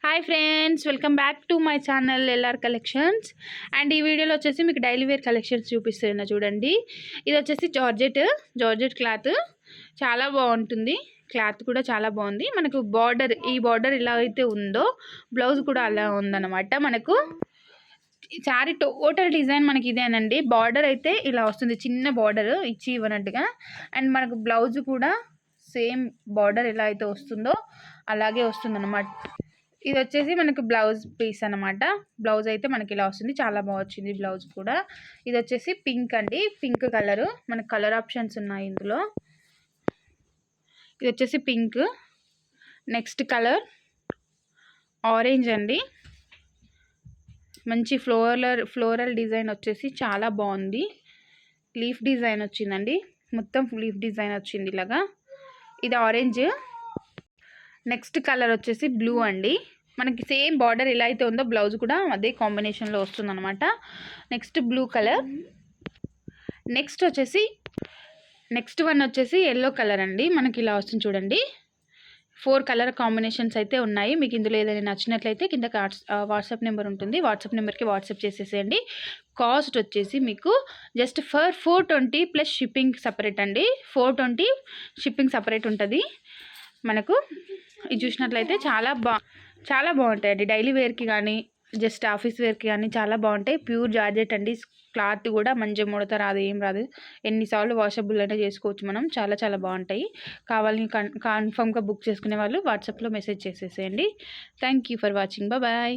Hi friends, welcome back to my channel LR collections. And ఈ వీడియోలో వచ్చేసి మీకు డైలీ వేర్ కలెక్షన్స్ చూపిస్తున్నా చూడండి. ఇది వచ్చేసి జార్జెట్ క్లాత్ చాలా బాగుంటుంది. క్లాత్ కూడా చాలా బాగుంది. మనకు ఈ బార్డర్ ఇలా అయితే ఉందో బ్లౌజ్ కూడా అలా ఉందన్నమాట. మనకు శారీ టోటల్ డిజైన్ మనకి ఇదేనండి. బార్డర్ అయితే ఇలా వస్తుంది, చిన్న బార్డర్ ఇచ్చి ఇవ్వనట్టుగా. అండ్ మనకు బ్లౌజ్ కూడా సేమ్ బార్డర్ ఎలా అయితే వస్తుందో అలాగే వస్తుంది అన్నమాట. ఇది వచ్చేసి మనకు బ్లౌజ్ పీస్ అనమాట. బ్లౌజ్ అయితే మనకి ఇలా వస్తుంది, చాలా బాగా వచ్చింది బ్లౌజ్ కూడా. ఇది వచ్చేసి పింక్ అండి, పింక్ కలరు. మనకు కలర్ ఆప్షన్స్ ఉన్నాయి ఇందులో. ఇది వచ్చేసి పింక్. నెక్స్ట్ కలర్ ఆరెంజ్ అండి. మంచి ఫ్లోరల్ డిజైన్ వచ్చేసి చాలా బాగుంది. లీఫ్ డిజైన్ వచ్చిందండి, మొత్తం లీఫ్ డిజైన్ వచ్చింది ఇలాగా. ఇది ఆరెంజ్. నెక్స్ట్ కలర్ వచ్చేసి బ్లూ అండి. మనకి సేమ్ బార్డర్ ఎలా అయితే ఉందో బ్లౌజ్ కూడా అదే కాంబినేషన్లో వస్తుంది అనమాట. Next blue colour. Next one వచ్చేసి ఎల్లో కలర్ అండి. మనకి ఇలా వస్తుంది చూడండి. 4 కలర్ కాంబినేషన్స్ అయితే ఉన్నాయి. మీకు ఇందులో ఏదైనా నచ్చినట్లయితే కింద వాట్సాప్ నెంబర్ ఉంటుంది, వాట్సాప్ నెంబర్కి వాట్సాప్ చేసేసేయండి. కాస్ట్ వచ్చేసి మీకు just for 420 plus shipping separate అండి. 420 షిప్పింగ్ సపరేట్ ఉంటుంది మనకు. ఇది చూసినట్లయితే చాలా బాగుంటాయండి. డైలీ వేర్కి కానీ జస్ట్ ఆఫీస్ వేర్కి కానీ చాలా బాగుంటాయి. ప్యూర్ జార్జెట్ అండి. క్లాత్ కూడా మంచిగా ముడత రాదు, ఏం రాదు. ఎన్నిసార్లు వాషబుల్ అయినా చేసుకోవచ్చు మనం. చాలా బాగుంటాయి. కావాలని కన్ఫర్మ్గా బుక్ చేసుకునే వాళ్ళు వాట్సాప్లో మెసేజ్ చేసేసేయండి. Thank you for watching. Bye.